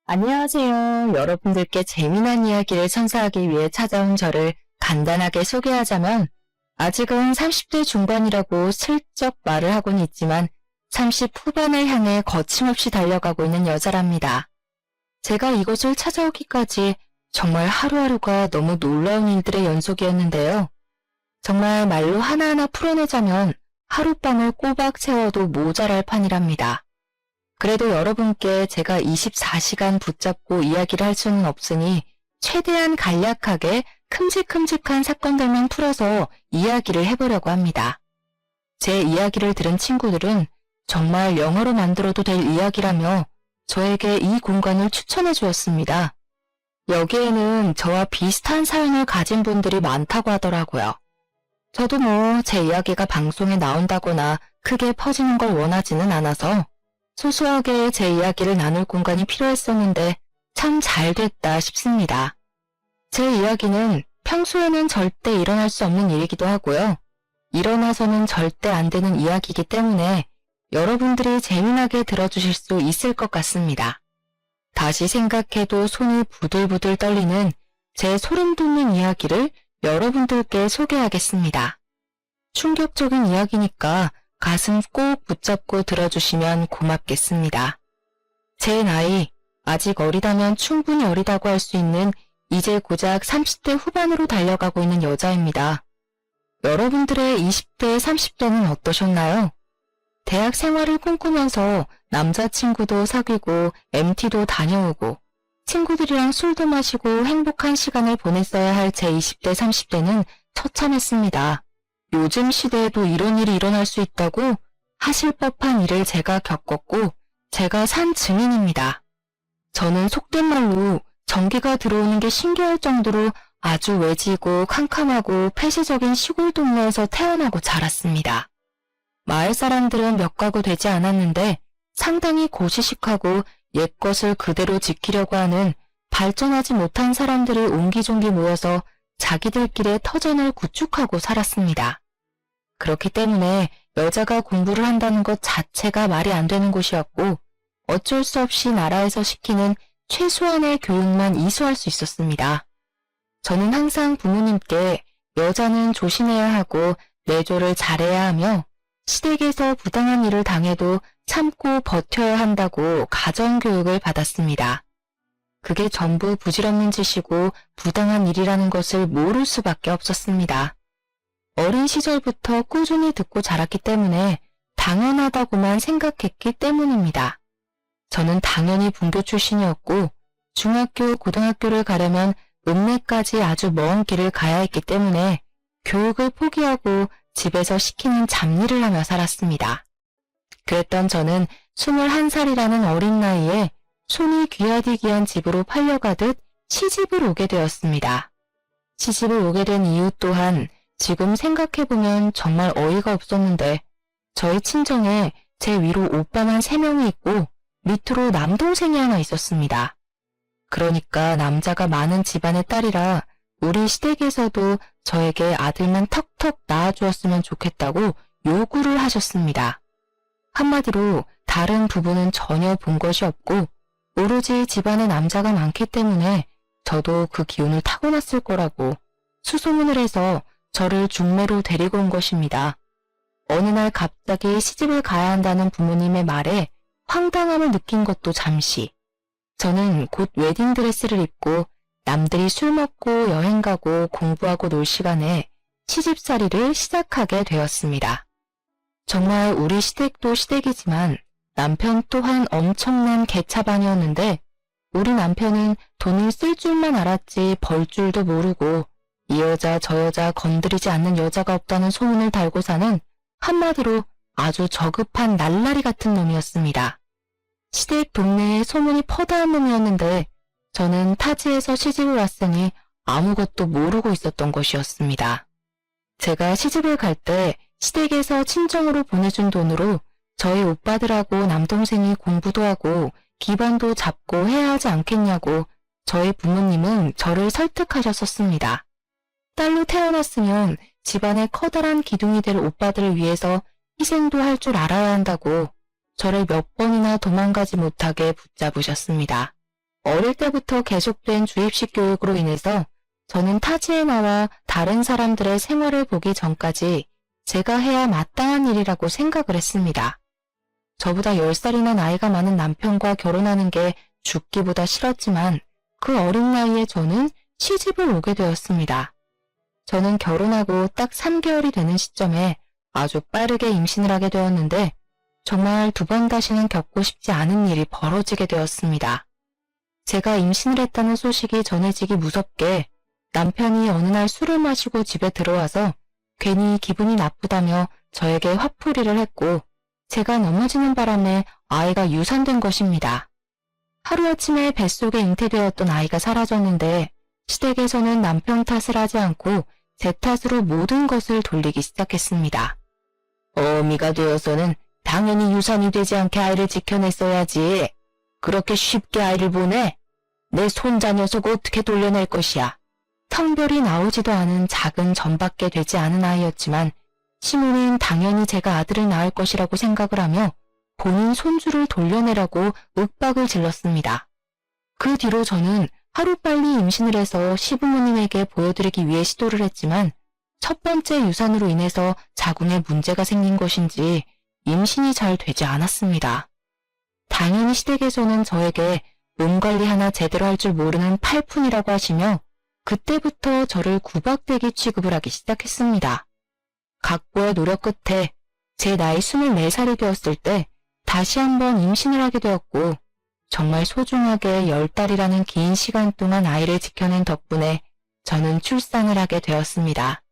안녕하세요. 여러분들께 재미난 이야기를 선사하기 위해 찾아온 저를 간단하게 소개하자면 아직은 30대 중반이라고 슬쩍 말을 하고는 있지만 30 후반을 향해 거침없이 달려가고 있는 여자랍니다. 제가 이곳을 찾아오기까지 정말 하루하루가 너무 놀라운 일들의 연속이었는데요. 정말 말로 하나하나 풀어내자면 하룻밤을 꼬박 채워도 모자랄 판이랍니다. 그래도 여러분께 제가 24시간 붙잡고 이야기를 할 수는 없으니 최대한 간략하게 큼직큼직한 사건들만 풀어서 이야기를 해보려고 합니다. 제 이야기를 들은 친구들은 정말 영어로 만들어도 될 이야기라며 저에게 이 공간을 추천해 주었습니다. 여기에는 저와 비슷한 사연을 가진 분들이 많다고 하더라고요. 저도 제 이야기가 방송에 나온다거나 크게 퍼지는 걸 원하지는 않아서 소소하게 제 이야기를 나눌 공간이 필요했었는데 참 잘 됐다 싶습니다. 제 이야기는 평소에는 절대 일어날 수 없는 일이기도 하고요. 일어나서는 절대 안 되는 이야기이기 때문에 여러분들이 재미나게 들어주실 수 있을 것 같습니다. 다시 생각해도 손이 부들부들 떨리는 제 소름 돋는 이야기를 여러분들께 소개하겠습니다. 충격적인 이야기니까 가슴 꼭 붙잡고 들어주시면 고맙겠습니다. 제 나이, 아직 어리다면 충분히 어리다고 할 수 있는 이제 고작 30대 후반으로 달려가고 있는 여자입니다. 여러분들의 20대, 30대는 어떠셨나요? 대학 생활을 꿈꾸면서 남자친구도 사귀고 MT도 다녀오고 친구들이랑 술도 마시고 행복한 시간을 보냈어야 할 제 20대, 30대는 처참했습니다. 요즘 시대에도 이런 일이 일어날 수 있다고 하실 법한 일을 제가 겪었고 제가 산 증인입니다. 저는 속된 말로 전기가 들어오는 게 신기할 정도로 아주 외지고 캄캄하고 폐쇄적인 시골 동네에서 태어나고 자랐습니다. 마을 사람들은 몇 가구 되지 않았는데 상당히 고시식하고 옛것을 그대로 지키려고 하는 발전하지 못한 사람들이 옹기종기 모여서 자기들끼리의 터전을 구축하고 살았습니다. 그렇기 때문에 여자가 공부를 한다는 것 자체가 말이 안 되는 곳이었고 어쩔 수 없이 나라에서 시키는 최소한의 교육만 이수할 수 있었습니다. 저는 항상 부모님께 여자는 조심해야 하고 내조를 잘해야 하며 시댁에서 부당한 일을 당해도 참고 버텨야 한다고 가정교육을 받았습니다. 그게 전부 부질없는 짓이고 부당한 일이라는 것을 모를 수밖에 없었습니다. 어린 시절부터 꾸준히 듣고 자랐기 때문에 당연하다고만 생각했기 때문입니다. 저는 당연히 분교 출신이었고 중학교, 고등학교를 가려면 읍내까지 아주 먼 길을 가야 했기 때문에 교육을 포기하고 집에서 시키는 잡일을 하며 살았습니다. 그랬던 저는 21살이라는 어린 나이에 손이 귀하디 귀한 집으로 팔려가듯 시집을 오게 되었습니다. 시집을 오게 된 이유 또한 지금 생각해보면 정말 어이가 없었는데 저희 친정에 제 위로 오빠만 3명이 있고 밑으로 남동생이 하나 있었습니다. 그러니까 남자가 많은 집안의 딸이라 우리 시댁에서도 저에게 아들만 턱턱 낳아주었으면 좋겠다고 요구를 하셨습니다. 한마디로 다른 부부는 전혀 본 것이 없고 오로지 집안에 남자가 많기 때문에 저도 그 기운을 타고났을 거라고 수소문을 해서 저를 중매로 데리고 온 것입니다. 어느 날 갑자기 시집을 가야 한다는 부모님의 말에 황당함을 느낀 것도 잠시. 저는 곧 웨딩드레스를 입고 남들이 술 먹고 여행 가고 공부하고 놀 시간에 시집살이를 시작하게 되었습니다. 정말 우리 시댁도 시댁이지만 남편 또한 엄청난 개차반이었는데 우리 남편은 돈을 쓸 줄만 알았지 벌 줄도 모르고 이 여자 저 여자 건드리지 않는 여자가 없다는 소문을 달고 사는 한마디로 아주 저급한 날라리 같은 놈이었습니다. 시댁 동네에 소문이 퍼다한 놈이었는데 저는 타지에서 시집을 왔으니 아무것도 모르고 있었던 것이었습니다. 제가 시집을 갈 때 시댁에서 친정으로 보내준 돈으로 저희 오빠들하고 남동생이 공부도 하고 기반도 잡고 해야 하지 않겠냐고 저희 부모님은 저를 설득하셨었습니다. 딸로 태어났으면 집안의 커다란 기둥이 될 오빠들을 위해서 희생도 할 줄 알아야 한다고 저를 몇 번이나 도망가지 못하게 붙잡으셨습니다. 어릴 때부터 계속된 주입식 교육으로 인해서 저는 타지에 나와 다른 사람들의 생활을 보기 전까지 제가 해야 마땅한 일이라고 생각을 했습니다. 저보다 10살이나 나이가 많은 남편과 결혼하는 게 죽기보다 싫었지만 그 어린 나이에 저는 시집을 오게 되었습니다. 저는 결혼하고 딱 3개월이 되는 시점에 아주 빠르게 임신을 하게 되었는데 정말 2번 다시는 겪고 싶지 않은 일이 벌어지게 되었습니다. 제가 임신을 했다는 소식이 전해지기 무섭게 남편이 어느 날 술을 마시고 집에 들어와서 괜히 기분이 나쁘다며 저에게 화풀이를 했고 제가 넘어지는 바람에 아이가 유산된 것입니다. 하루아침에 뱃속에 잉태되었던 아이가 사라졌는데 시댁에서는 남편 탓을 하지 않고 제 탓으로 모든 것을 돌리기 시작했습니다. 어미가 되어서는 당연히 유산이 되지 않게 아이를 지켜냈어야지. 그렇게 쉽게 아이를 보내? 내 손자 녀석 어떻게 돌려낼 것이야. 성별이 나오지도 않은 작은 전밖에 되지 않은 아이였지만 시모는 당연히 제가 아들을 낳을 것이라고 생각을 하며 본인 손주를 돌려내라고 윽박을 질렀습니다. 그 뒤로 저는 하루빨리 임신을 해서 시부모님에게 보여드리기 위해 시도를 했지만 첫 번째 유산으로 인해서 자궁에 문제가 생긴 것인지 임신이 잘 되지 않았습니다. 당연히 시댁에서는 저에게 몸 관리 하나 제대로 할 줄 모르는 팔푼이라고 하시며 그때부터 저를 구박대기 취급을 하기 시작했습니다. 각고의 노력 끝에 제 나이 24살이 되었을 때 다시 한번 임신을 하게 되었고 정말 소중하게 10달이라는 긴 시간 동안 아이를 지켜낸 덕분에 저는 출산을 하게 되었습니다.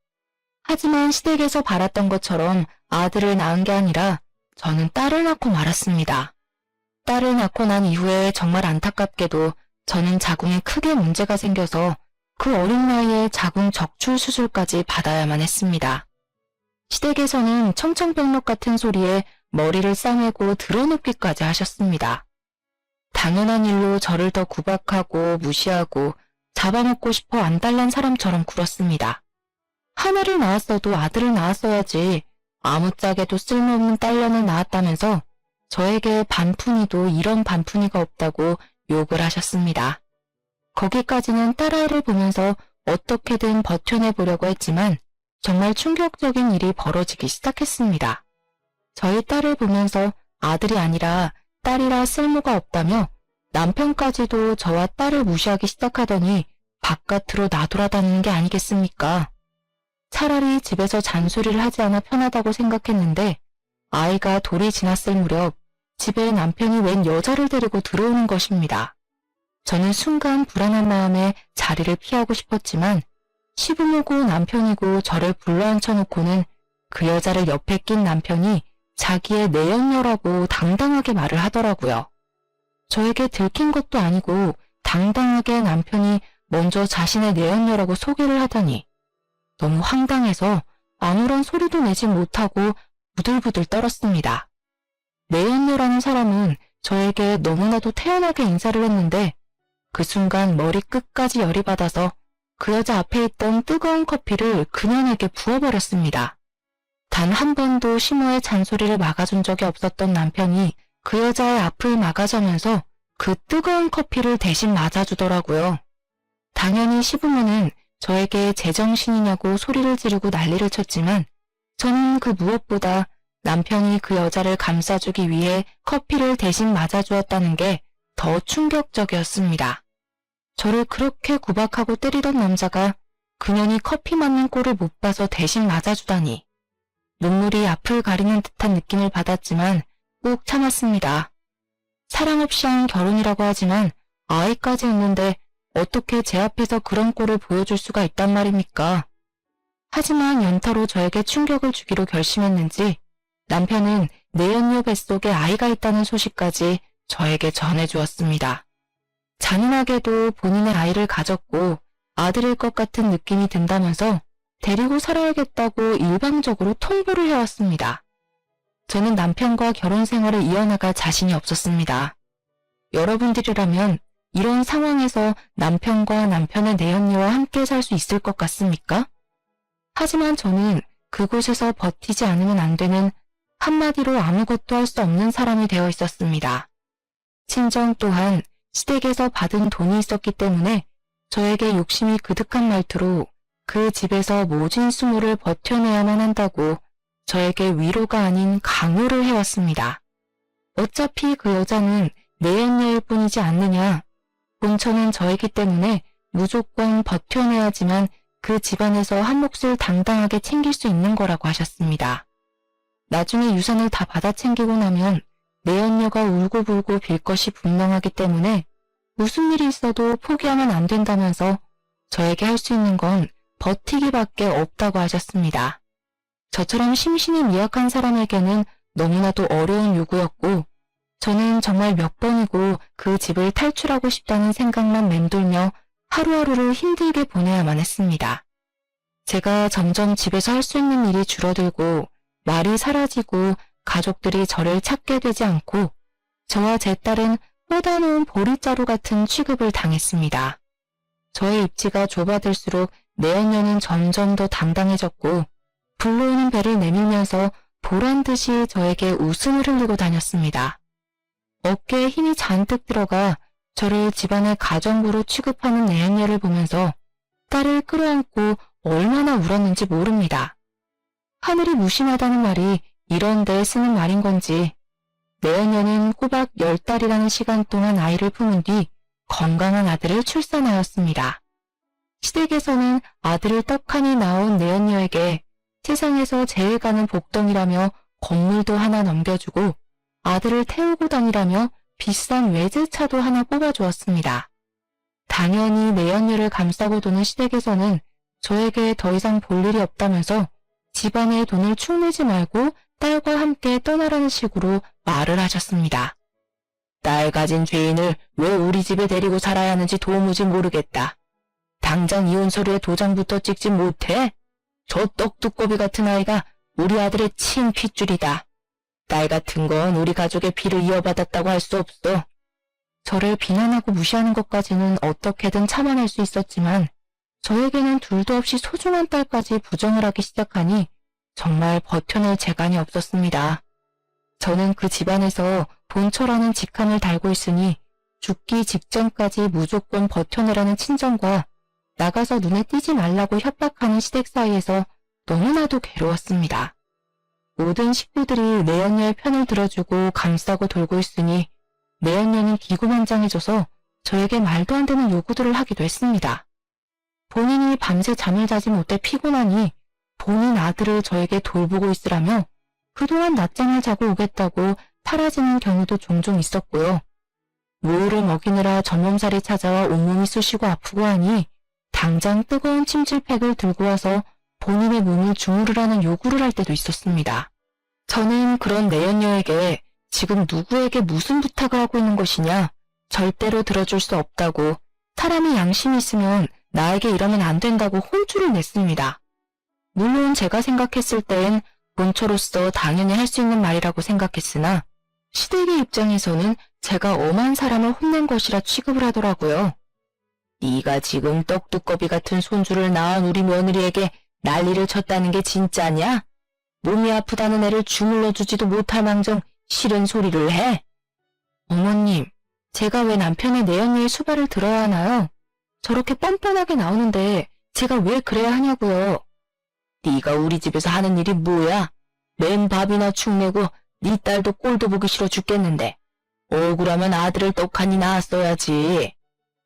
하지만 시댁에서 바랐던 것처럼 아들을 낳은 게 아니라 저는 딸을 낳고 말았습니다. 딸을 낳고 난 이후에 정말 안타깝게도 저는 자궁에 크게 문제가 생겨서 그 어린 나이에 자궁 적출 수술까지 받아야만 했습니다. 시댁에서는 청청병력 같은 소리에 머리를 싸매고 드러눕기까지 하셨습니다. 당연한 일로 저를 더 구박하고 무시하고 잡아먹고 싶어 안달난 사람처럼 굴었습니다. 하나를 낳았어도 아들을 낳았어야지 아무짝에도 쓸모없는 딸년을 낳았다면서 저에게 반푼이도 이런 반푼이가 없다고 욕을 하셨습니다. 거기까지는 딸아이를 보면서 어떻게든 버텨내보려고 했지만 정말 충격적인 일이 벌어지기 시작했습니다. 저희 딸을 보면서 아들이 아니라 딸이라 쓸모가 없다며 남편까지도 저와 딸을 무시하기 시작하더니 바깥으로 나돌아다니는 게 아니겠습니까? 차라리 집에서 잔소리를 하지 않아 편하다고 생각했는데 아이가 돌이 지났을 무렵 집에 남편이 웬 여자를 데리고 들어오는 것입니다. 저는 순간 불안한 마음에 자리를 피하고 싶었지만 시부모고 남편이고 저를 불러앉혀놓고는 그 여자를 옆에 낀 남편이 자기의 내연녀라고 당당하게 말을 하더라고요. 저에게 들킨 것도 아니고 당당하게 남편이 먼저 자신의 내연녀라고 소개를 하다니 너무 황당해서 아무런 소리도 내지 못하고 부들부들 떨었습니다. 내연녀라는 사람은 저에게 너무나도 태연하게 인사를 했는데 그 순간 머리 끝까지 열이 받아서 그 여자 앞에 있던 뜨거운 커피를 그녀에게 부어버렸습니다. 단 한 번도 시모의 잔소리를 막아준 적이 없었던 남편이 그 여자의 앞을 막아서면서 그 뜨거운 커피를 대신 맞아주더라고요. 당연히 시부모는 저에게 제정신이냐고 소리를 지르고 난리를 쳤지만 저는 그 무엇보다 남편이 그 여자를 감싸주기 위해 커피를 대신 맞아주었다는 게 더 충격적이었습니다. 저를 그렇게 구박하고 때리던 남자가 그년이 커피 맞는 꼴을 못 봐서 대신 맞아주다니. 눈물이 앞을 가리는 듯한 느낌을 받았지만 꾹 참았습니다. 사랑 없이 한 결혼이라고 하지만 아이까지 있는데 어떻게 제 앞에서 그런 꼴을 보여줄 수가 있단 말입니까? 하지만 연타로 저에게 충격을 주기로 결심했는지 남편은 내연녀 뱃속에 아이가 있다는 소식까지 저에게 전해주었습니다. 잔인하게도 본인의 아이를 가졌고 아들일 것 같은 느낌이 든다면서 데리고 살아야겠다고 일방적으로 통보를 해왔습니다. 저는 남편과 결혼 생활을 이어나갈 자신이 없었습니다. 여러분들이라면 이런 상황에서 남편과 남편의 내연녀와 함께 살 수 있을 것 같습니까? 하지만 저는 그곳에서 버티지 않으면 안 되는 한마디로 아무것도 할 수 없는 사람이 되어 있었습니다. 친정 또한 시댁에서 받은 돈이 있었기 때문에 저에게 욕심이 그득한 말투로 그 집에서 모진 수모를 버텨내야만 한다고 저에게 위로가 아닌 강요를 해왔습니다. 어차피 그 여자는 내연녀일 뿐이지 않느냐. 본처는 저이기 때문에 무조건 버텨내야지만 그 집안에서 한 몫을 당당하게 챙길 수 있는 거라고 하셨습니다. 나중에 유산을 다 받아 챙기고 나면 내연녀가 울고불고 빌 것이 분명하기 때문에 무슨 일이 있어도 포기하면 안 된다면서 저에게 할 수 있는 건 버티기밖에 없다고 하셨습니다. 저처럼 심신이 미약한 사람에게는 너무나도 어려운 요구였고 저는 정말 몇 번이고 그 집을 탈출하고 싶다는 생각만 맴돌며 하루하루를 힘들게 보내야만 했습니다. 제가 점점 집에서 할 수 있는 일이 줄어들고 말이 사라지고 가족들이 저를 찾게 되지 않고 저와 제 딸은 뻗어놓은 보리자루 같은 취급을 당했습니다. 저의 입지가 좁아들수록 내연녀는 점점 더 당당해졌고 불러오는 배를 내밀면서 보란듯이 저에게 웃음을 흘리고 다녔습니다. 어깨에 힘이 잔뜩 들어가 저를 집안의 가정부로 취급하는 내연녀를 보면서 딸을 끌어안고 얼마나 울었는지 모릅니다. 하늘이 무심하다는 말이 이런 데 쓰는 말인 건지 내연녀는 꼬박 10달이라는 시간 동안 아이를 품은 뒤 건강한 아들을 출산하였습니다. 시댁에서는 아들을 떡하니 낳은 내연녀에게 세상에서 제일 가는 복덩이라며 건물도 하나 넘겨주고 아들을 태우고 다니라며 비싼 외제차도 하나 뽑아주었습니다. 당연히 내연녀를 감싸고 도는 시댁에서는 저에게 더 이상 볼 일이 없다면서 집안의 돈을 축내지 말고 딸과 함께 떠나라는 식으로 말을 하셨습니다. 딸 가진 죄인을 왜 우리 집에 데리고 살아야 하는지 도무지 모르겠다. 당장 이혼 서류에 도장부터 찍지 못해? 저 떡두꺼비 같은 아이가 우리 아들의 친 핏줄이다. 딸 같은 건 우리 가족의 피를 이어받았다고 할 수 없어. 저를 비난하고 무시하는 것까지는 어떻게든 참아낼 수 있었지만 저에게는 둘도 없이 소중한 딸까지 부정을 하기 시작하니 정말 버텨낼 재간이 없었습니다. 저는 그 집안에서 본처라는 직함을 달고 있으니 죽기 직전까지 무조건 버텨내라는 친정과 나가서 눈에 띄지 말라고 협박하는 시댁 사이에서 너무나도 괴로웠습니다. 모든 식구들이 내연녀의 편을 들어주고 감싸고 돌고 있으니 내연녀는 기구만장해져서 저에게 말도 안 되는 요구들을 하기도 했습니다. 본인이 밤새 잠을 자지 못해 피곤하니 본인 아들을 저에게 돌보고 있으라며 그동안 낮잠을 자고 오겠다고 사라지는 경우도 종종 있었고요. 모유를 먹이느라 전몸살이 찾아와 온몸이 쑤시고 아프고 하니 당장 뜨거운 침실팩을 들고 와서 본인의 몸을 주무르라는 요구를 할 때도 있었습니다. 저는 그런 내연녀에게 지금 누구에게 무슨 부탁을 하고 있는 것이냐, 절대로 들어줄 수 없다고, 사람이 양심이 있으면 나에게 이러면 안 된다고 혼쭐을 냈습니다. 물론 제가 생각했을 땐 본처로서 당연히 할 수 있는 말이라고 생각했으나 시댁의 입장에서는 제가 엄한 사람을 혼낸 것이라 취급을 하더라고요. 네가 지금 떡두꺼비 같은 손주를 낳은 우리 며느리에게 난리를 쳤다는 게 진짜냐? 몸이 아프다는 애를 주물러 주지도 못할 망정 싫은 소리를 해? 어머님, 제가 왜 남편의 내연녀의 수발을 들어야 하나요? 저렇게 뻔뻔하게 나오는데 제가 왜 그래야 하냐고요. 네가 우리 집에서 하는 일이 뭐야? 맨 밥이나 축내고 네 딸도 꼴도 보기 싫어 죽겠는데 억울하면 아들을 떡하니 낳았어야지.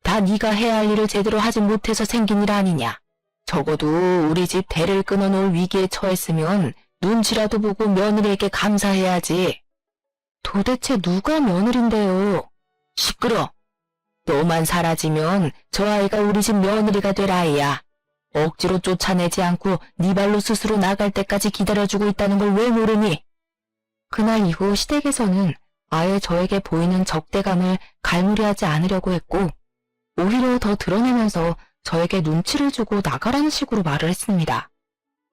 다 네가 해야 할 일을 제대로 하지 못해서 생긴 일 아니냐. 적어도 우리 집 대를 끊어놓을 위기에 처했으면 눈치라도 보고 며느리에게 감사해야지. 도대체 누가 며느린데요? 시끄러. 너만 사라지면 저 아이가 우리 집 며느리가 될 아이야. 억지로 쫓아내지 않고 네 발로 스스로 나갈 때까지 기다려주고 있다는 걸 왜 모르니? 그날 이후 시댁에서는 아예 저에게 보이는 적대감을 갈무리하지 않으려고 했고 오히려 더 드러내면서 저에게 눈치를 주고 나가라는 식으로 말을 했습니다.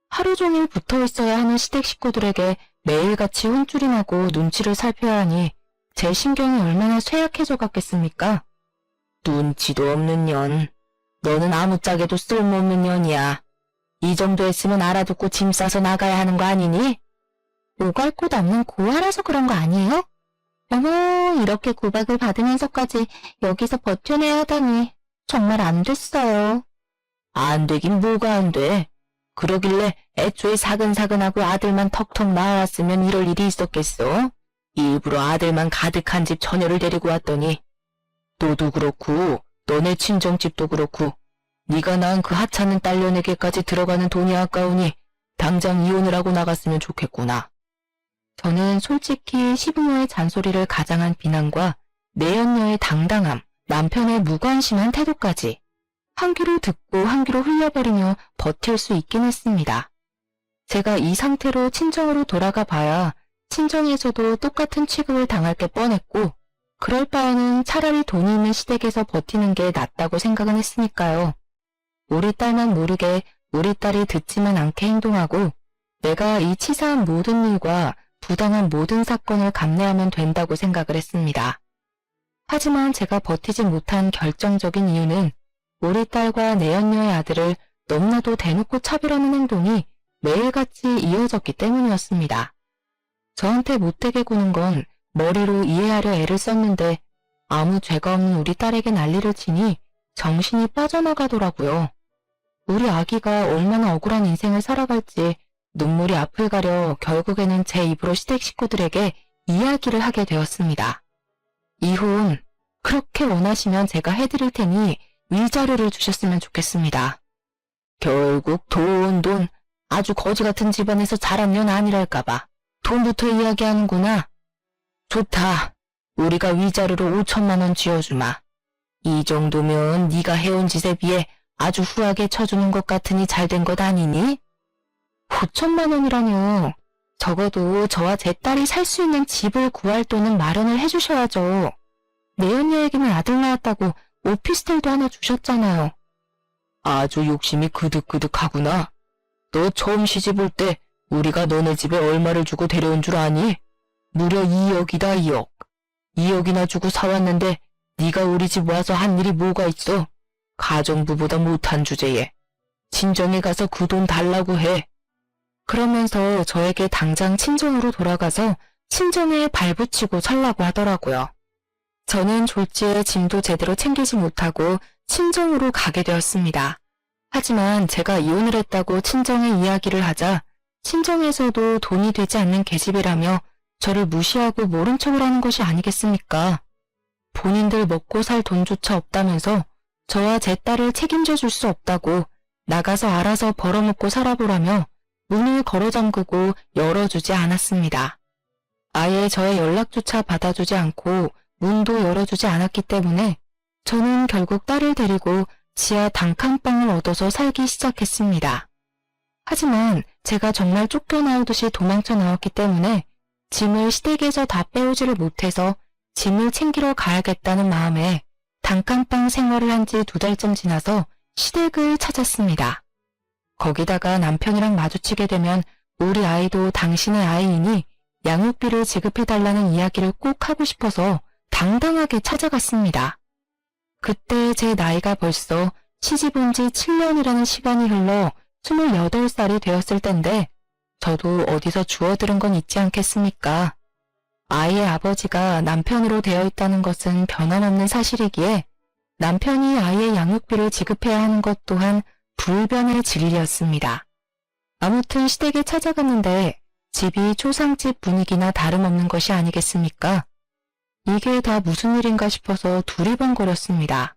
하루 종일 붙어 있어야 하는 시댁 식구들에게 매일같이 혼쭐이 나고 눈치를 살펴야 하니 제 신경이 얼마나 쇠약해져 갔겠습니까? 눈치도 없는 년. 너는 아무짝에도 쓸모없는 년이야. 이 정도 했으면 알아듣고 짐 싸서 나가야 하는 거 아니니? 오갈 곳 없는 고아라서 그런 거 아니에요? 어머, 이렇게 구박을 받으면서까지 여기서 버텨내야 하다니 정말 안 됐어요. 안 되긴 뭐가 안 돼. 그러길래 애초에 사근사근하고 아들만 턱턱 낳아왔으면 이럴 일이 있었겠어? 일부러 아들만 가득한 집 처녀를 데리고 왔더니 너도 그렇고 너네 친정집도 그렇고 네가 낳은 그 하찮은 딸려내게까지 들어가는 돈이 아까우니 당장 이혼을 하고 나갔으면 좋겠구나. 저는 솔직히 시부모의 잔소리를 가장한 비난과 내연녀의 당당함, 남편의 무관심한 태도까지 한 귀로 듣고 한 귀로 흘려버리며 버틸 수 있긴 했습니다. 제가 이 상태로 친정으로 돌아가 봐야 친정에서도 똑같은 취급을 당할 게 뻔했고 그럴 바에는 차라리 돈이 있는 시댁에서 버티는 게 낫다고 생각은 했으니까요. 우리 딸만 모르게 우리 딸이 듣지만 않게 행동하고 내가 이 치사한 모든 일과 부당한 모든 사건을 감내하면 된다고 생각을 했습니다. 하지만 제가 버티지 못한 결정적인 이유는 우리 딸과 내연녀의 아들을 너무나도 대놓고 차별하는 행동이 매일같이 이어졌기 때문이었습니다. 저한테 못되게 구는 건 머리로 이해하려 애를 썼는데 아무 죄가 없는 우리 딸에게 난리를 치니 정신이 빠져나가더라고요. 우리 아기가 얼마나 억울한 인생을 살아갈지 눈물이 앞을 가려 결국에는 제 입으로 시댁 식구들에게 이야기를 하게 되었습니다. 이혼, 그렇게 원하시면 제가 해드릴 테니 위자료를 주셨으면 좋겠습니다. 결국 돈, 아주 거지 같은 집안에서 자란 년 아니랄까봐 돈부터 이야기하는구나. 좋다. 우리가 위자료로 5천만 원 쥐어주마. 이 정도면 네가 해온 짓에 비해 아주 후하게 쳐주는 것 같으니 잘된 것 아니니? 5천만 원이라뇨. 적어도 저와 제 딸이 살 수 있는 집을 구할 돈은 마련을 해주셔야죠. 내연녀에게는 아들 낳았다고 오피스텔도 하나 주셨잖아요. 아주 욕심이 그득그득하구나. 너 처음 시집올 때 우리가 너네 집에 얼마를 주고 데려온 줄 아니? 무려 2억이다, 2억. 2억이나 주고 사왔는데 네가 우리 집 와서 한 일이 뭐가 있어? 가정부보다 못한 주제에. 친정에 가서 그 돈 달라고 해. 그러면서 저에게 당장 친정으로 돌아가서 친정에 발붙이고 살라고 하더라고요. 저는 졸지에 짐도 제대로 챙기지 못하고 친정으로 가게 되었습니다. 하지만 제가 이혼을 했다고 친정에 이야기를 하자 친정에서도 돈이 되지 않는 계집이라며 저를 무시하고 모른 척을 하는 것이 아니겠습니까? 본인들 먹고 살 돈조차 없다면서 저와 제 딸을 책임져 줄 수 없다고 나가서 알아서 벌어먹고 살아보라며 문을 걸어 잠그고 열어주지 않았습니다. 아예 저의 연락조차 받아주지 않고 문도 열어주지 않았기 때문에 저는 결국 딸을 데리고 지하 단칸방을 얻어서 살기 시작했습니다. 하지만 제가 정말 쫓겨나오듯이 도망쳐 나왔기 때문에 짐을 시댁에서 다 빼오지를 못해서 짐을 챙기러 가야겠다는 마음에 단칸방 생활을 한 지 2달쯤 지나서 시댁을 찾았습니다. 거기다가 남편이랑 마주치게 되면 우리 아이도 당신의 아이이니 양육비를 지급해달라는 이야기를 꼭 하고 싶어서 당당하게 찾아갔습니다. 그때 제 나이가 벌써 시집 온 지 7년이라는 시간이 흘러 28살이 되었을 텐데 저도 어디서 주워들은 건 있지 않겠습니까? 아이의 아버지가 남편으로 되어 있다는 것은 변함없는 사실이기에 남편이 아이의 양육비를 지급해야 하는 것 또한 불변의 진리였습니다. 아무튼 시댁에 찾아갔는데 집이 초상집 분위기나 다름없는 것이 아니겠습니까? 이게 다 무슨 일인가 싶어서 두리번거렸습니다.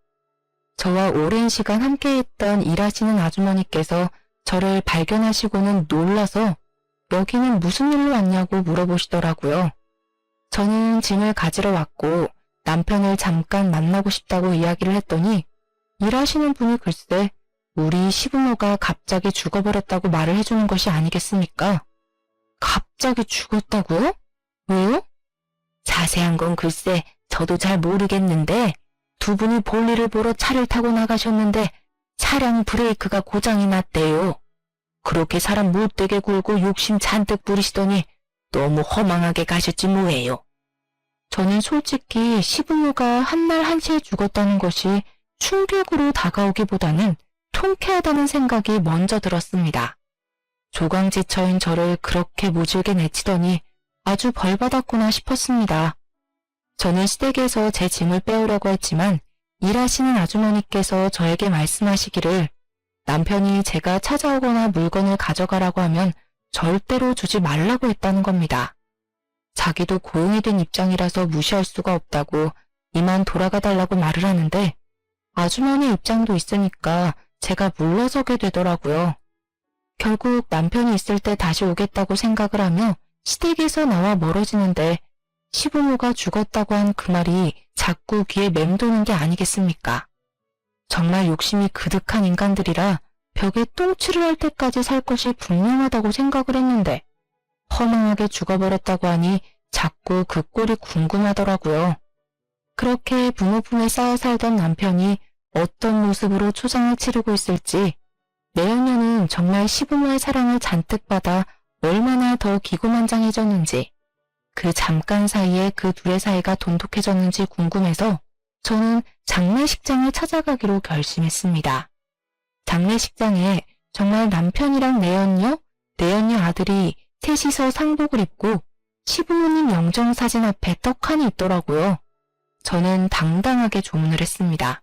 저와 오랜 시간 함께했던 일하시는 아주머니께서 저를 발견하시고는 놀라서 여기는 무슨 일로 왔냐고 물어보시더라고요. 저는 짐을 가지러 왔고 남편을 잠깐 만나고 싶다고 이야기를 했더니 일하시는 분이 글쎄 우리 시부모가 갑자기 죽어버렸다고 말을 해주는 것이 아니겠습니까? 갑자기 죽었다고요? 왜요? 자세한 건 글쎄 저도 잘 모르겠는데 두 분이 볼일을 보러 차를 타고 나가셨는데 차량 브레이크가 고장이 났대요. 그렇게 사람 못되게 굴고 욕심 잔뜩 부리시더니 너무 허망하게 가셨지 뭐예요. 저는 솔직히 시부모가 한날 한시에 죽었다는 것이 충격으로 다가오기보다는 통쾌하다는 생각이 먼저 들었습니다. 조강지처인 저를 그렇게 모질게 내치더니 아주 벌받았구나 싶었습니다. 저는 시댁에서 제 짐을 빼오려고 했지만 일하시는 아주머니께서 저에게 말씀하시기를 남편이 제가 찾아오거나 물건을 가져가라고 하면 절대로 주지 말라고 했다는 겁니다. 자기도 고용이 된 입장이라서 무시할 수가 없다고 이만 돌아가 달라고 말을 하는데 아주머니 입장도 있으니까 제가 물러서게 되더라고요. 결국 남편이 있을 때 다시 오겠다고 생각을 하며 시댁에서 나와 멀어지는데 시부모가 죽었다고 한 그 말이 자꾸 귀에 맴도는 게 아니겠습니까? 정말 욕심이 그득한 인간들이라 벽에 똥칠을 할 때까지 살 것이 분명하다고 생각을 했는데 허망하게 죽어버렸다고 하니 자꾸 그 꼴이 궁금하더라고요. 그렇게 부모 품에 쌓여 살던 남편이 어떤 모습으로 초장을 치르고 있을지 내연녀는 정말 시부모의 사랑을 잔뜩 받아 얼마나 더 기고만장해졌는지 그 잠깐 사이에 그 둘의 사이가 돈독해졌는지 궁금해서 저는 장례식장을 찾아가기로 결심했습니다. 장례식장에 정말 남편이랑 내연녀 아들이 셋이서 상복을 입고 시부모님 영정사진 앞에 떡하니 있더라고요. 저는 당당하게 조문을 했습니다.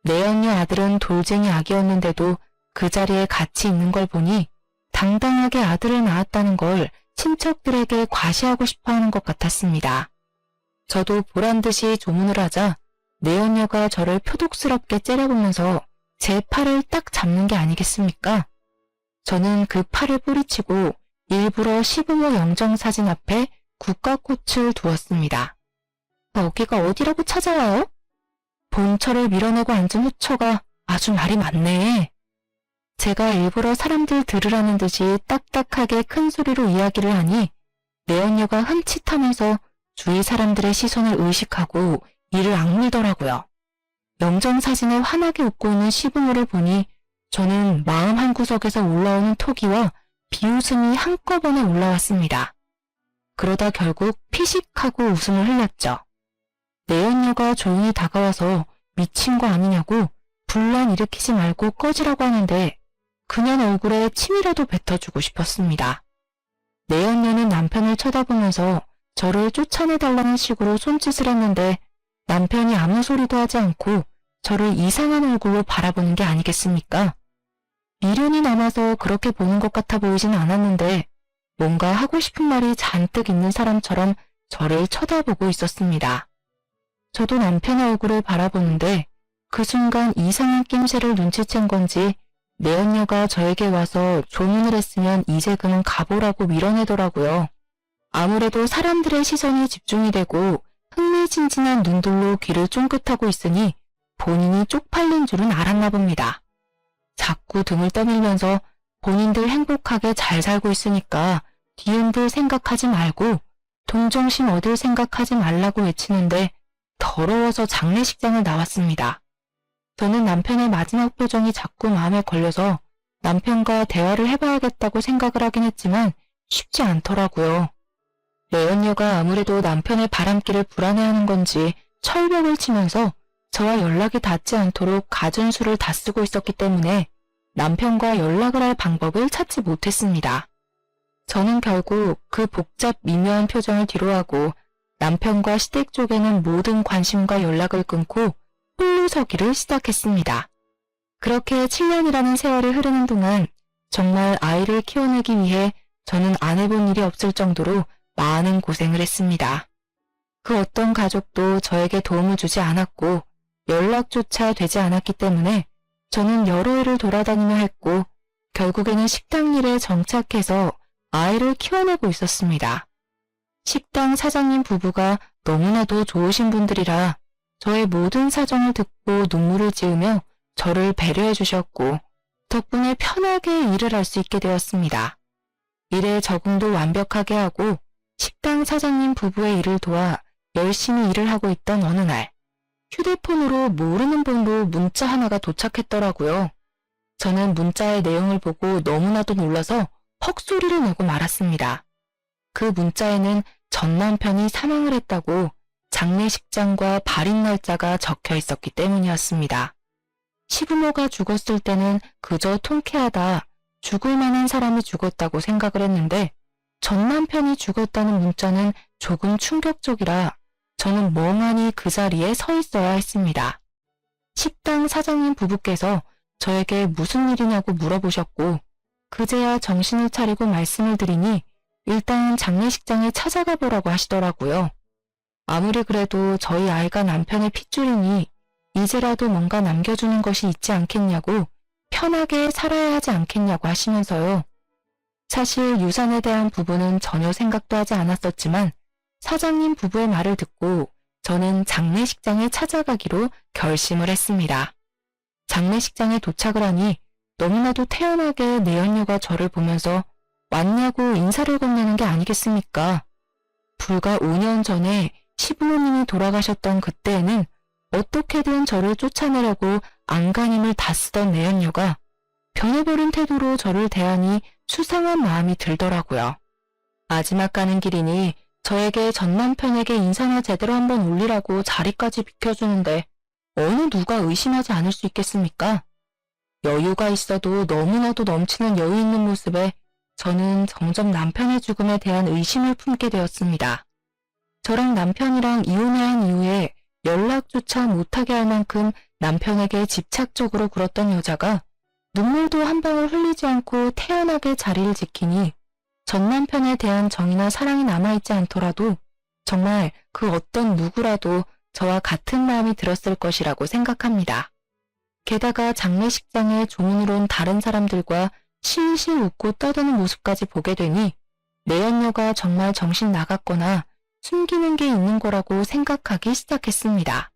내연녀 아들은 돌쟁이 아기였는데도 그 자리에 같이 있는 걸 보니 당당하게 아들을 낳았다는 걸 친척들에게 과시하고 싶어하는 것 같았습니다. 저도 보란듯이 조문을 하자 내연녀가 저를 표독스럽게 째려보면서 제 팔을 딱 잡는 게 아니겠습니까? 저는 그 팔을 뿌리치고 일부러 시부모 영정사진 앞에 국화꽃을 두었습니다. 여기가 어디라고 찾아와요? 본처를 밀어내고 앉은 후처가 아주 말이 많네. 제가 일부러 사람들 들으라는 듯이 딱딱하게 큰 소리로 이야기를 하니 내연녀가 흠칫하면서 주위 사람들의 시선을 의식하고 이를 악물더라고요. 영정사진에 환하게 웃고 있는 시부모를 보니 저는 마음 한구석에서 올라오는 토기와 비웃음이 한꺼번에 올라왔습니다. 그러다 결국 피식하고 웃음을 흘렸죠. 내연녀가 조용히 다가와서 미친 거 아니냐고 분란 일으키지 말고 꺼지라고 하는데 그냥 얼굴에 침이라도 뱉어주고 싶었습니다. 내연녀는 남편을 쳐다보면서 저를 쫓아내달라는 식으로 손짓을 했는데 남편이 아무 소리도 하지 않고 저를 이상한 얼굴로 바라보는 게 아니겠습니까? 미련이 남아서 그렇게 보는 것 같아 보이진 않았는데 뭔가 하고 싶은 말이 잔뜩 있는 사람처럼 저를 쳐다보고 있었습니다. 저도 남편의 얼굴을 바라보는데 그 순간 이상한 낌새를 눈치챈 건지 내연녀가 저에게 와서 조문을 했으면 이제 그만 가보라고 밀어내더라고요. 아무래도 사람들의 시선이 집중이 되고 흥미진진한 눈들로 귀를 쫑긋하고 있으니 본인이 쪽팔린 줄은 알았나 봅니다. 자꾸 등을 떠밀면서 본인들 행복하게 잘 살고 있으니까 뒤흔들 생각하지 말고 동정심 얻을 생각하지 말라고 외치는데 더러워서 장례식장을 나왔습니다. 저는 남편의 마지막 표정이 자꾸 마음에 걸려서 남편과 대화를 해봐야겠다고 생각을 하긴 했지만 쉽지 않더라고요. 내연녀가 아무래도 남편의 바람길을 불안해하는 건지 철벽을 치면서 저와 연락이 닿지 않도록 가전수를 다 쓰고 있었기 때문에 남편과 연락을 할 방법을 찾지 못했습니다. 저는 결국 그 복잡 미묘한 표정을 뒤로하고 남편과 시댁 쪽에는 모든 관심과 연락을 끊고 홀로 서기를 시작했습니다. 그렇게 7년이라는 세월이 흐르는 동안 정말 아이를 키워내기 위해 저는 안 해본 일이 없을 정도로 많은 고생을 했습니다. 그 어떤 가족도 저에게 도움을 주지 않았고 연락조차 되지 않았기 때문에 저는 여러 해를 돌아다니며 했고 결국에는 식당 일에 정착해서 아이를 키워내고 있었습니다. 식당 사장님 부부가 너무나도 좋으신 분들이라 저의 모든 사정을 듣고 눈물을 지으며 저를 배려해 주셨고 덕분에 편하게 일을 할 수 있게 되었습니다. 일에 적응도 완벽하게 하고 식당 사장님 부부의 일을 도와 열심히 일을 하고 있던 어느 날 휴대폰으로 모르는 번호 문자 하나가 도착했더라고요. 저는 문자의 내용을 보고 너무나도 놀라서 헉소리를 내고 말았습니다. 그 문자에는 전 남편이 사망을 했다고 장례식장과 발인 날짜가 적혀 있었기 때문이었습니다. 시부모가 죽었을 때는 그저 통쾌하다, 죽을 만한 사람이 죽었다고 생각을 했는데 전 남편이 죽었다는 문자는 조금 충격적이라 저는 멍하니 그 자리에 서 있어야 했습니다. 식당 사장님 부부께서 저에게 무슨 일이냐고 물어보셨고 그제야 정신을 차리고 말씀을 드리니 일단 장례식장에 찾아가 보라고 하시더라고요. 아무리 그래도 저희 아이가 남편의 핏줄이니 이제라도 뭔가 남겨주는 것이 있지 않겠냐고 편하게 살아야 하지 않겠냐고 하시면서요. 사실 유산에 대한 부분은 전혀 생각도 하지 않았었지만 사장님 부부의 말을 듣고 저는 장례식장에 찾아가기로 결심을 했습니다. 장례식장에 도착을 하니 너무나도 태연하게 내연녀가 저를 보면서 왔냐고 인사를 건네는 게 아니겠습니까? 불과 5년 전에 시부모님이 돌아가셨던 그때에는 어떻게든 저를 쫓아내려고 안간힘을 다 쓰던 내연녀가 변해버린 태도로 저를 대하니 수상한 마음이 들더라고요. 마지막 가는 길이니 저에게 전 남편에게 인사나 제대로 한번 올리라고 자리까지 비켜주는데 어느 누가 의심하지 않을 수 있겠습니까? 여유가 있어도 너무나도 넘치는 여유 있는 모습에 저는 점점 남편의 죽음에 대한 의심을 품게 되었습니다. 저랑 남편이랑 이혼을 한 이후에 연락조차 못하게 할 만큼 남편에게 집착적으로 굴었던 여자가 눈물도 한 방울 흘리지 않고 태연하게 자리를 지키니 전 남편에 대한 정이나 사랑이 남아있지 않더라도 정말 그 어떤 누구라도 저와 같은 마음이 들었을 것이라고 생각합니다. 게다가 장례식장에 조문으로 온 다른 사람들과 실실 웃고 떠드는 모습까지 보게 되니 내연녀가 정말 정신 나갔거나 숨기는 게 있는 거라고 생각하기 시작했습니다.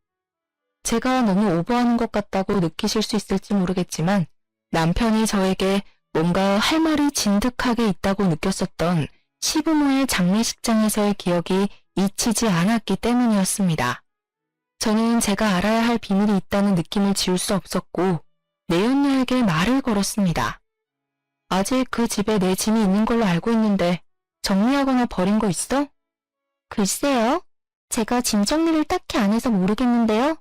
제가 너무 오버하는 것 같다고 느끼실 수 있을지 모르겠지만 남편이 저에게 뭔가 할 말이 진득하게 있다고 느꼈었던 시부모의 장례식장에서의 기억이 잊히지 않았기 때문이었습니다. 저는 제가 알아야 할 비밀이 있다는 느낌을 지울 수 없었고 내연녀에게 말을 걸었습니다. 아직 그 집에 내 짐이 있는 걸로 알고 있는데 정리하거나 버린 거 있어? 글쎄요. 제가 짐 정리를 딱히 안 해서 모르겠는데요.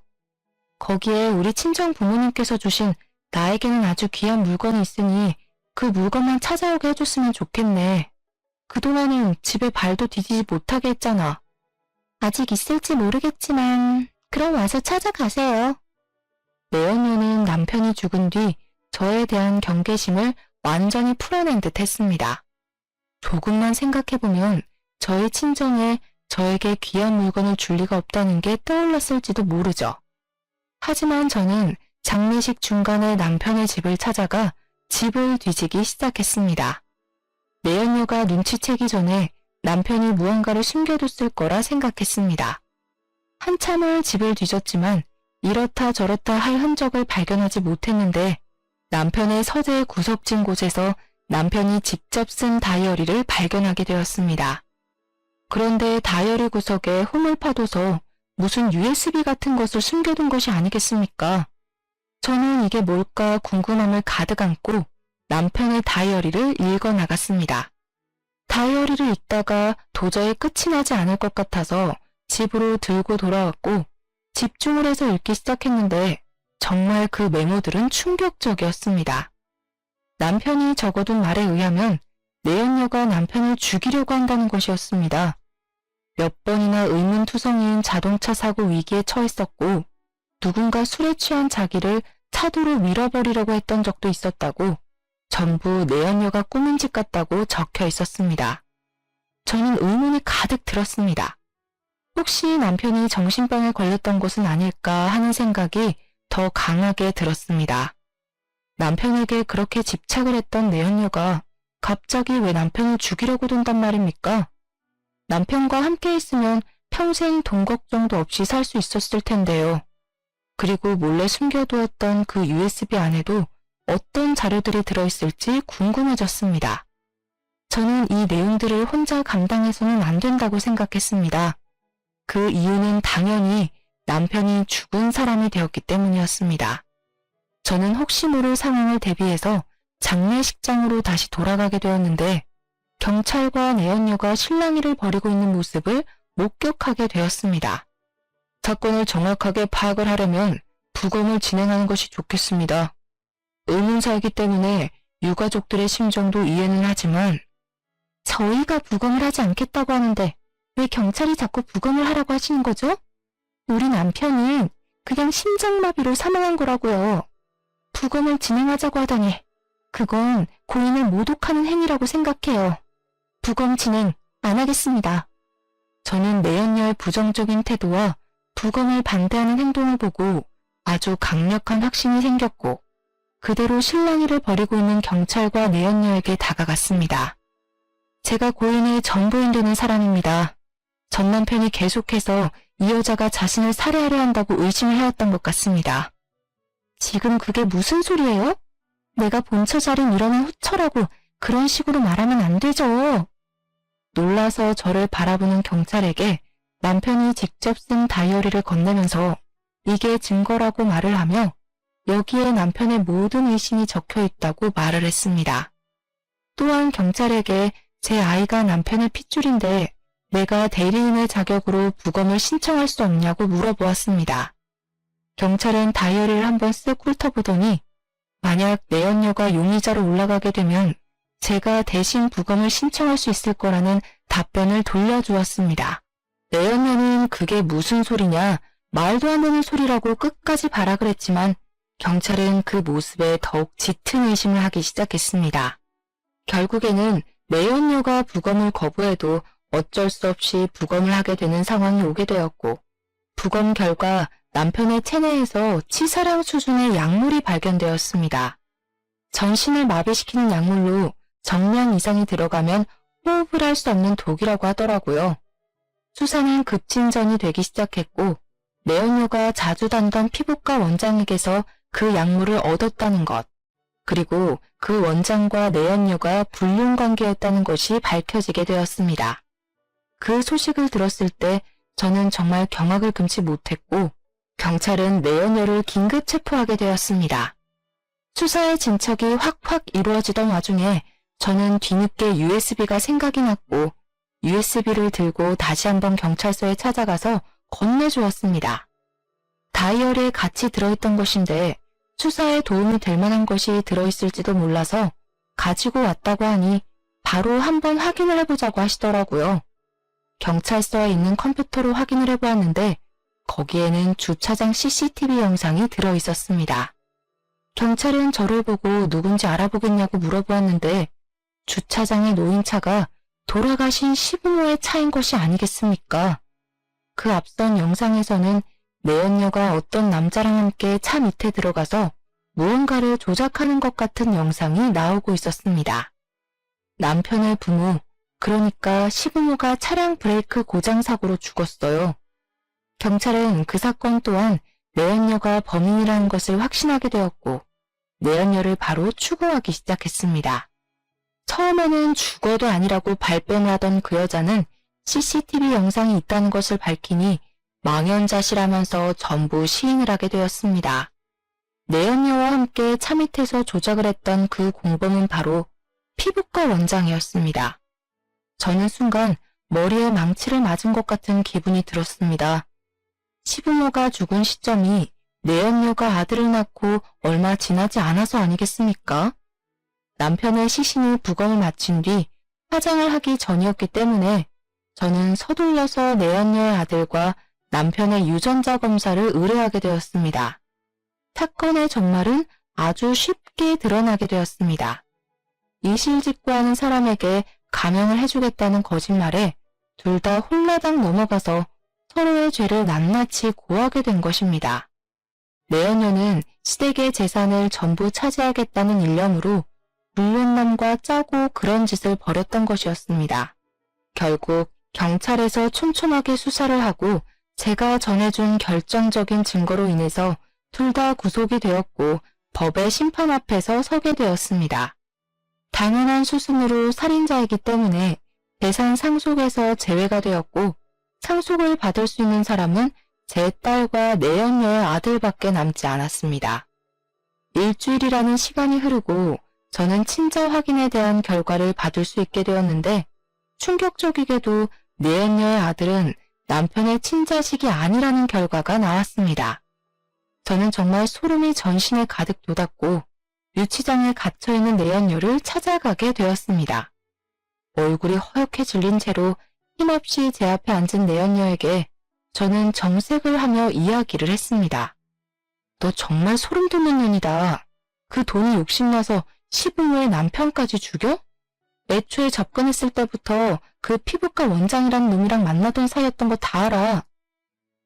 거기에 우리 친정 부모님께서 주신 나에게는 아주 귀한 물건이 있으니 그 물건만 찾아오게 해줬으면 좋겠네. 그동안은 집에 발도 디디지 못하게 했잖아. 아직 있을지 모르겠지만 그럼 와서 찾아가세요. 내연녀는 남편이 죽은 뒤 저에 대한 경계심을 완전히 풀어낸 듯 했습니다. 조금만 생각해보면 저희 친정에 저에게 귀한 물건을 줄 리가 없다는 게 떠올랐을지도 모르죠. 하지만 저는 장례식 중간에 남편의 집을 찾아가 집을 뒤지기 시작했습니다. 내연녀가 눈치채기 전에 남편이 무언가를 숨겨뒀을 거라 생각했습니다. 한참을 집을 뒤졌지만 이렇다 저렇다 할 흔적을 발견하지 못했는데 남편의 서재 구석진 곳에서 남편이 직접 쓴 다이어리를 발견하게 되었습니다. 그런데 다이어리 구석에 홈을 파둬서 무슨 USB 같은 것을 숨겨둔 것이 아니겠습니까? 저는 이게 뭘까 궁금함을 가득 안고 남편의 다이어리를 읽어나갔습니다. 다이어리를 읽다가 도저히 끝이 나지 않을 것 같아서 집으로 들고 돌아왔고 집중을 해서 읽기 시작했는데 정말 그 메모들은 충격적이었습니다. 남편이 적어둔 말에 의하면 내연녀가 남편을 죽이려고 한다는 것이었습니다. 몇 번이나 의문투성이인 자동차 사고 위기에 처했었고 누군가 술에 취한 자기를 차도로 밀어버리려고 했던 적도 있었다고 전부 내연녀가 꾸민 짓 같다고 적혀 있었습니다. 저는 의문이 가득 들었습니다. 혹시 남편이 정신병에 걸렸던 것은 아닐까 하는 생각이 더 강하게 들었습니다. 남편에게 그렇게 집착을 했던 내연녀가 갑자기 왜 남편을 죽이려고 든단 말입니까? 남편과 함께 있으면 평생 돈 걱정도 없이 살 수 있었을 텐데요. 그리고 몰래 숨겨두었던 그 USB 안에도 어떤 자료들이 들어있을지 궁금해졌습니다. 저는 이 내용들을 혼자 감당해서는 안 된다고 생각했습니다. 그 이유는 당연히 남편이 죽은 사람이 되었기 때문이었습니다. 저는 혹시 모를 상황을 대비해서 장례식장으로 다시 돌아가게 되었는데 경찰과 내연녀가 실랑이를 벌이고 있는 모습을 목격하게 되었습니다. 사건을 정확하게 파악을 하려면 부검을 진행하는 것이 좋겠습니다. 의문사이기 때문에 유가족들의 심정도 이해는 하지만 저희가 부검을 하지 않겠다고 하는데 왜 경찰이 자꾸 부검을 하라고 하시는 거죠? 우리 남편은 그냥 심장마비로 사망한 거라고요. 부검을 진행하자고 하다니 그건 고인을 모독하는 행위라고 생각해요. 부검 진행 안 하겠습니다. 저는 내연녀의 부정적인 태도와 부검을 반대하는 행동을 보고 아주 강력한 확신이 생겼고 그대로 실랑이를 벌이고 있는 경찰과 내연녀에게 다가갔습니다. 제가 고인의 전부인 되는 사람입니다. 전 남편이 계속해서 이 여자가 자신을 살해하려 한다고 의심을 해왔던 것 같습니다. 지금 그게 무슨 소리예요? 내가 본처 자리 밀어낸 후처라고 그런 식으로 말하면 안 되죠. 놀라서 저를 바라보는 경찰에게 남편이 직접 쓴 다이어리를 건네면서 이게 증거라고 말을 하며 여기에 남편의 모든 의심이 적혀 있다고 말을 했습니다. 또한 경찰에게 제 아이가 남편의 핏줄인데 내가 대리인의 자격으로 부검을 신청할 수 없냐고 물어보았습니다. 경찰은 다이어리를 한번 쓱 훑어보더니 만약 내연녀가 용의자로 올라가게 되면 제가 대신 부검을 신청할 수 있을 거라는 답변을 돌려주었습니다. 내연녀는 그게 무슨 소리냐, 말도 안 되는 소리라고 끝까지 발악을 했지만 경찰은 그 모습에 더욱 짙은 의심을 하기 시작했습니다. 결국에는 내연녀가 부검을 거부해도 어쩔 수 없이 부검을 하게 되는 상황이 오게 되었고 부검 결과 남편의 체내에서 치사량 수준의 약물이 발견되었습니다. 전신을 마비시키는 약물로 정량 이상이 들어가면 호흡을 할 수 없는 독이라고 하더라고요. 수사는 급진전이 되기 시작했고 내연녀가 자주 다니던 피부과 원장에게서 그 약물을 얻었다는 것, 그리고 그 원장과 내연녀가 불륜 관계였다는 것이 밝혀지게 되었습니다. 그 소식을 들었을 때 저는 정말 경악을 금치 못했고 경찰은 내연녀를 긴급 체포하게 되었습니다. 수사의 진척이 확확 이루어지던 와중에 저는 뒤늦게 USB가 생각이 났고 USB를 들고 다시 한번 경찰서에 찾아가서 건네주었습니다. 다이어리에 같이 들어있던 것인데 수사에 도움이 될 만한 것이 들어있을지도 몰라서 가지고 왔다고 하니 바로 한번 확인을 해보자고 하시더라고요. 경찰서에 있는 컴퓨터로 확인을 해보았는데 거기에는 주차장 CCTV 영상이 들어있었습니다. 경찰은 저를 보고 누군지 알아보겠냐고 물어보았는데 주차장에 놓인 차가 돌아가신 시부모의 차인 것이 아니겠습니까? 그 앞선 영상에서는 내연녀가 어떤 남자랑 함께 차 밑에 들어가서 무언가를 조작하는 것 같은 영상이 나오고 있었습니다. 남편의 부모, 그러니까 시부모가 차량 브레이크 고장 사고로 죽었어요. 경찰은 그 사건 또한 내연녀가 범인이라는 것을 확신하게 되었고 내연녀를 바로 추궁하기 시작했습니다. 처음에는 죽어도 아니라고 발뺌을 하던 그 여자는 CCTV 영상이 있다는 것을 밝히니 망연자실하면서 전부 시인을 하게 되었습니다. 내연녀와 함께 차 밑에서 조작을 했던 그 공범은 바로 피부과 원장이었습니다. 저는 순간 머리에 망치를 맞은 것 같은 기분이 들었습니다. 시부모가 죽은 시점이 내연녀가 아들을 낳고 얼마 지나지 않아서 아니겠습니까? 남편의 시신이 부검을 마친 뒤 화장을 하기 전이었기 때문에 저는 서둘러서 내연녀의 아들과 남편의 유전자 검사를 의뢰하게 되었습니다. 사건의 정말은 아주 쉽게 드러나게 되었습니다. 이실직고하는 사람에게 감형을 해주겠다는 거짓말에 둘 다 홀라당 넘어가서 서로의 죄를 낱낱이 고하게 된 것입니다. 내연녀는 시댁의 재산을 전부 차지하겠다는 일념으로 불륜남과 짜고 그런 짓을 벌였던 것이었습니다. 결국 경찰에서 촘촘하게 수사를 하고 제가 전해준 결정적인 증거로 인해서 둘 다 구속이 되었고 법의 심판 앞에서 서게 되었습니다. 당연한 수순으로 살인자이기 때문에 재산 상속에서 제외가 되었고 상속을 받을 수 있는 사람은 제 딸과 내연녀의 아들밖에 남지 않았습니다. 일주일이라는 시간이 흐르고 저는 친자 확인에 대한 결과를 받을 수 있게 되었는데 충격적이게도 내연녀의 아들은 남편의 친자식이 아니라는 결과가 나왔습니다. 저는 정말 소름이 전신에 가득 돋았고 유치장에 갇혀있는 내연녀를 찾아가게 되었습니다. 얼굴이 허옇게 질린 채로 힘없이 제 앞에 앉은 내연녀에게 저는 정색을 하며 이야기를 했습니다. 너 정말 소름 돋는 년이다. 그 돈이 욕심나서 시분 후에 남편까지 죽여? 애초에 접근했을 때부터 그 피부과 원장이란 놈이랑 만나던 사이였던 거 다 알아.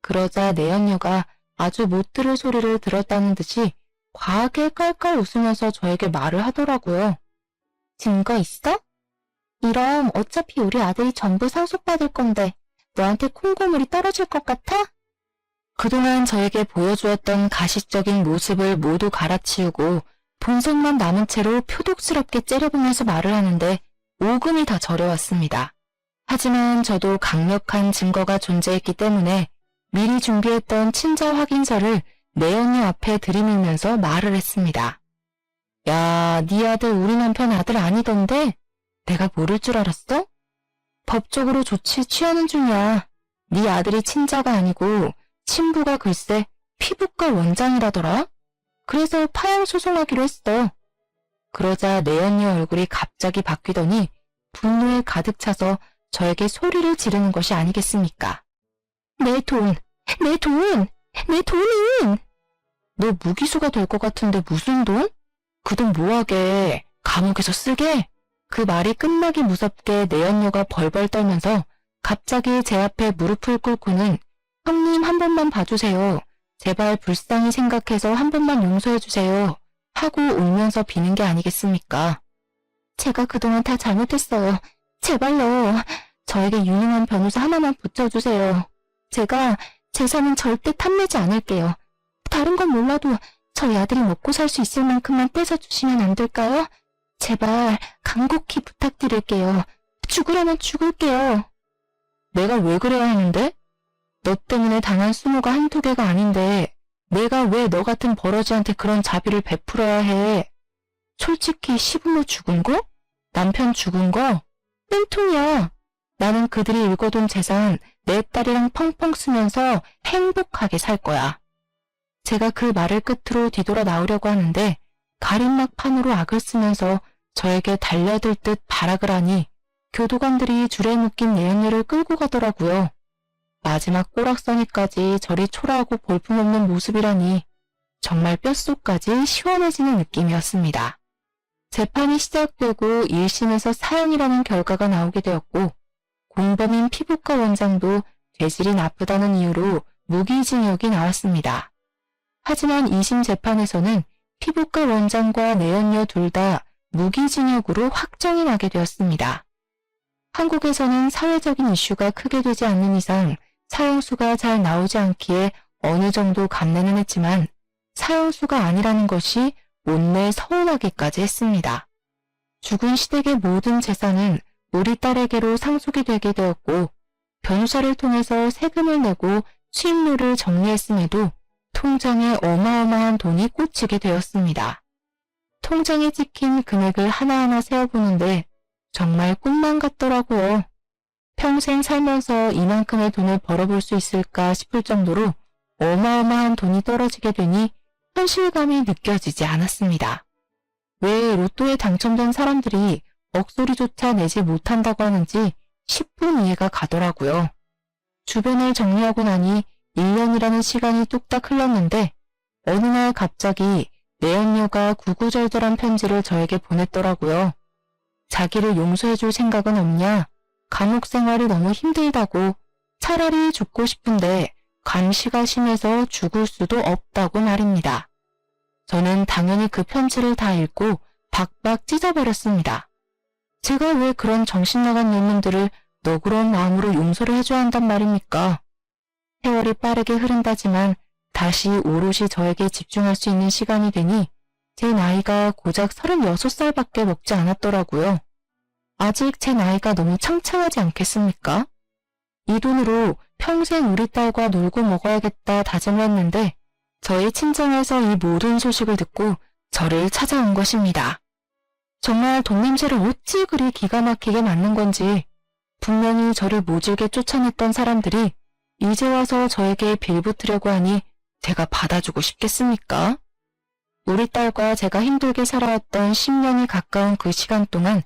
그러자 내연녀가 아주 못 들을 소리를 들었다는 듯이 과하게 깔깔 웃으면서 저에게 말을 하더라고요. 증거 있어? 이럼 어차피 우리 아들이 전부 상속받을 건데 너한테 콩고물이 떨어질 것 같아? 그동안 저에게 보여주었던 가식적인 모습을 모두 갈아치우고 본성만 남은 채로 표독스럽게 째려보면서 말을 하는데 오금이 다 저려왔습니다. 하지만 저도 강력한 증거가 존재했기 때문에 미리 준비했던 친자 확인서를 내연녀 앞에 들이밀면서 말을 했습니다. 야, 네 아들 우리 남편 아들 아니던데? 내가 모를 줄 알았어? 법적으로 조치 취하는 중이야. 네 아들이 친자가 아니고 친부가 글쎄 피부과 원장이라더라. 그래서 파양 소송하기로 했어. 그러자 내연녀 얼굴이 갑자기 바뀌더니 분노에 가득 차서 저에게 소리를 지르는 것이 아니겠습니까? 내 돈! 내 돈! 내 돈은! 너 무기수가 될 것 같은데 무슨 돈? 그 돈 뭐하게? 감옥에서 쓰게? 그 말이 끝나기 무섭게 내연녀가 벌벌 떨면서 갑자기 제 앞에 무릎을 꿇고는 형님 한 번만 봐주세요. 제발 불쌍히 생각해서 한 번만 용서해주세요. 하고 울면서 비는 게 아니겠습니까? 제가 그동안 다 잘못했어요. 제발요. 저에게 유능한 변호사 하나만 붙여주세요. 제가 재산은 절대 탐내지 않을게요. 다른 건 몰라도 저희 아들이 먹고 살 수 있을 만큼만 떼서주시면 안 될까요? 제발 간곡히 부탁드릴게요. 죽으라면 죽을게요. 내가 왜 그래야 하는데? 너 때문에 당한 수모가 한두 개가 아닌데 내가 왜 너 같은 버러지한테 그런 자비를 베풀어야 해? 솔직히 시부모 죽은 거? 남편 죽은 거? 땡통이야. 나는 그들이 읽어둔 재산 내 딸이랑 펑펑 쓰면서 행복하게 살 거야. 제가 그 말을 끝으로 뒤돌아 나오려고 하는데 가림막 판으로 악을 쓰면서 저에게 달려들 듯 발악을 하니 교도관들이 줄에 묶인 내연녀를 끌고 가더라고요. 마지막 꼬락서니까지 저리 초라하고 볼품없는 모습이라니 정말 뼛속까지 시원해지는 느낌이었습니다. 재판이 시작되고 1심에서 사형이라는 결과가 나오게 되었고 공범인 피부과 원장도 죄질이 나쁘다는 이유로 무기징역이 나왔습니다. 하지만 2심 재판에서는 피부과 원장과 내연녀 둘 다 무기징역으로 확정이 나게 되었습니다. 한국에서는 사회적인 이슈가 크게 되지 않는 이상 사형수가 잘 나오지 않기에 어느 정도 감내는 했지만 사형수가 아니라는 것이 못내 서운하기까지 했습니다. 죽은 시댁의 모든 재산은 우리 딸에게로 상속이 되게 되었고 변호사를 통해서 세금을 내고 수입료를 정리했음에도 통장에 어마어마한 돈이 꽂히게 되었습니다. 통장에 찍힌 금액을 하나하나 세어보는데 정말 꿈만 같더라고요. 평생 살면서 이만큼의 돈을 벌어볼 수 있을까 싶을 정도로 어마어마한 돈이 떨어지게 되니 현실감이 느껴지지 않았습니다. 왜 로또에 당첨된 사람들이 억소리조차 내지 못한다고 하는지 10분 이해가 가더라고요. 주변을 정리하고 나니 1년이라는 시간이 뚝딱 흘렀는데 어느 날 갑자기 내연녀가 구구절절한 편지를 저에게 보냈더라고요. 자기를 용서해줄 생각은 없냐? 감옥 생활이 너무 힘들다고 차라리 죽고 싶은데 감시가 심해서 죽을 수도 없다고 말입니다. 저는 당연히 그 편지를 다 읽고 박박 찢어버렸습니다. 제가 왜 그런 정신나간 놈들을 너그러운 마음으로 용서를 해줘야 한단 말입니까? 세월이 빠르게 흐른다지만 다시 오롯이 저에게 집중할 수 있는 시간이 되니 제 나이가 고작 36살밖에 먹지 않았더라고요. 아직 제 나이가 너무 창창하지 않겠습니까? 이 돈으로 평생 우리 딸과 놀고 먹어야겠다 다짐을 했는데 저희 친정에서 이 모든 소식을 듣고 저를 찾아온 것입니다. 정말 돈 냄새를 어찌 그리 기가 막히게 맡는 건지 분명히 저를 모질게 쫓아냈던 사람들이 이제 와서 저에게 빌붙으려고 하니 제가 받아주고 싶겠습니까? 우리 딸과 제가 힘들게 살아왔던 10년이 가까운 그 시간 동안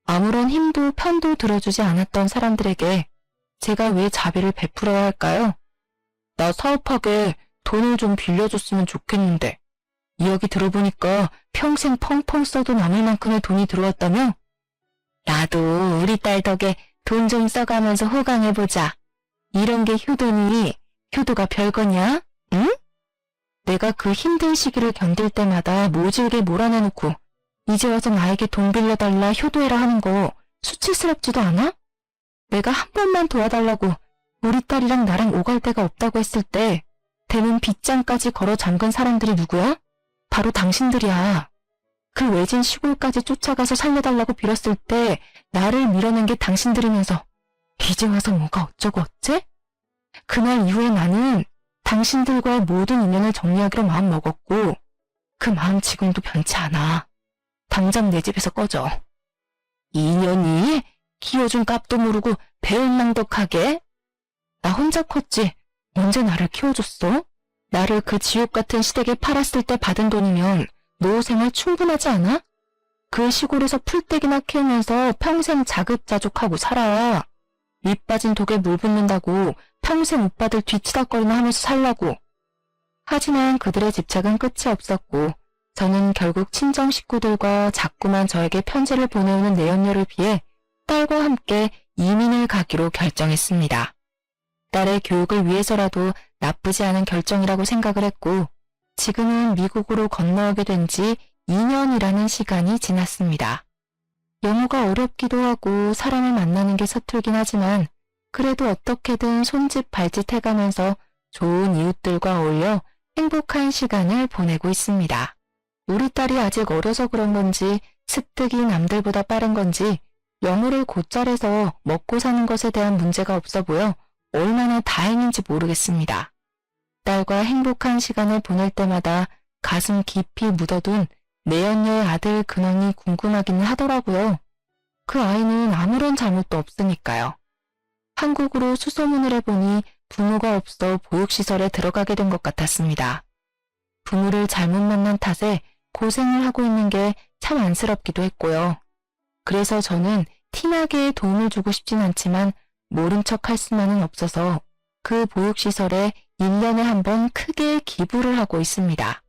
아무런 힘도 편도 들어주지 않았던 사람들에게 제가 왜 자비를 베풀어야 할까요? 나 사업하게 돈을 좀 빌려줬으면 좋겠는데 이야기 들어보니까 평생 펑펑 써도 남을 만큼의 돈이 들어왔다며? 나도 우리 딸 덕에 돈 좀 써가면서 호강해보자. 이런 게 효도니, 효도가 별거냐? 응? 내가 그 힘든 시기를 견딜 때마다 모질게 몰아내놓고 이제 와서 나에게 돈 빌려달라 효도해라 하는 거 수치스럽지도 않아? 내가 한 번만 도와달라고 우리 딸이랑 나랑 오갈 데가 없다고 했을 때 대문 빗장까지 걸어 잠근 사람들이 누구야? 바로 당신들이야. 그 외진 시골까지 쫓아가서 살려달라고 빌었을 때 나를 밀어낸 게 당신들이면서 이제 와서 뭐가 어쩌고 어째? 그날 이후에 나는 당신들과의 모든 인연을 정리하기로 마음먹었고 그 마음 지금도 변치 않아. 당장 내 집에서 꺼져. 인연이? 키워준 값도 모르고 배은망덕하게? 나 혼자 컸지. 언제 나를 키워줬어? 나를 그 지옥 같은 시댁에 팔았을 때 받은 돈이면 노후생활 충분하지 않아? 그 시골에서 풀떼기나 키우면서 평생 자급자족하고 살아. 밑 빠진 독에 물 붓는다고 평생 오빠들 뒤치다거리나 하면서 살라고. 하지만 그들의 집착은 끝이 없었고 저는 결국 친정 식구들과 자꾸만 저에게 편지를 보내오는 내연녀를 피해 딸과 함께 이민을 가기로 결정했습니다. 딸의 교육을 위해서라도 나쁘지 않은 결정이라고 생각을 했고 지금은 미국으로 건너오게 된 지 2년이라는 시간이 지났습니다. 영어가 어렵기도 하고 사람을 만나는 게 서툴긴 하지만 그래도 어떻게든 손짓 발짓 해가면서 좋은 이웃들과 어울려 행복한 시간을 보내고 있습니다. 우리 딸이 아직 어려서 그런 건지 습득이 남들보다 빠른 건지 영어를 곧잘해서 먹고 사는 것에 대한 문제가 없어 보여 얼마나 다행인지 모르겠습니다. 딸과 행복한 시간을 보낼 때마다 가슴 깊이 묻어둔 내연녀의 아들 근황이 궁금하기는 하더라고요. 그 아이는 아무런 잘못도 없으니까요. 한국으로 수소문을 해보니 부모가 없어 보육시설에 들어가게 된 것 같았습니다. 부모를 잘못 만난 탓에 고생을 하고 있는 게 참 안쓰럽기도 했고요. 그래서 저는 티나게 도움을 주고 싶진 않지만 모른 척 할 수만은 없어서 그 보육시설에 1년에 한 번 크게 기부를 하고 있습니다.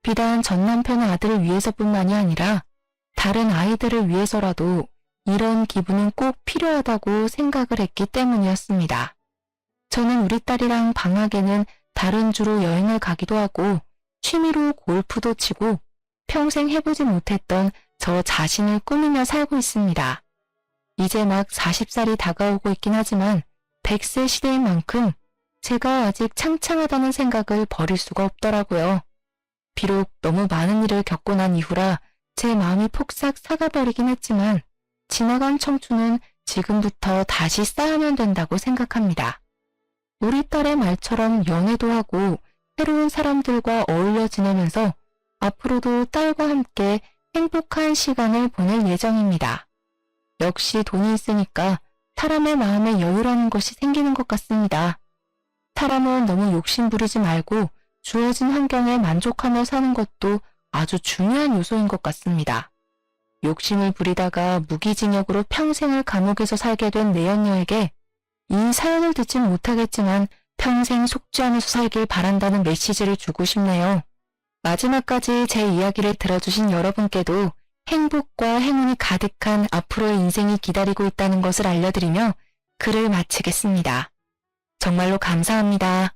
비단 전 남편의 아들을 위해서뿐만이 아니라 다른 아이들을 위해서라도 이런 기부는 꼭 필요하다고 생각을 했기 때문이었습니다. 저는 우리 딸이랑 방학에는 다른 주로 여행을 가기도 하고 취미로 골프도 치고 평생 해보지 못했던 저 자신을 꾸미며 살고 있습니다. 이제 막 40살이 다가오고 있긴 하지만 100세 시대인 만큼 제가 아직 창창하다는 생각을 버릴 수가 없더라고요. 비록 너무 많은 일을 겪고 난 이후라 제 마음이 폭삭 사가버리긴 했지만 지나간 청춘은 지금부터 다시 쌓으면 된다고 생각합니다. 우리 딸의 말처럼 연애도 하고 새로운 사람들과 어울려 지내면서 앞으로도 딸과 함께 행복한 시간을 보낼 예정입니다. 역시 돈이 있으니까 사람의 마음에 여유라는 것이 생기는 것 같습니다. 사람은 너무 욕심 부리지 말고 주어진 환경에 만족하며 사는 것도 아주 중요한 요소인 것 같습니다. 욕심을 부리다가 무기징역으로 평생을 감옥에서 살게 된 내연녀에게 이 사연을 듣진 못하겠지만 평생 속죄하면서 살길 바란다는 메시지를 주고 싶네요. 마지막까지 제 이야기를 들어주신 여러분께도 행복과 행운이 가득한 앞으로의 인생이 기다리고 있다는 것을 알려드리며 글을 마치겠습니다. 정말로 감사합니다.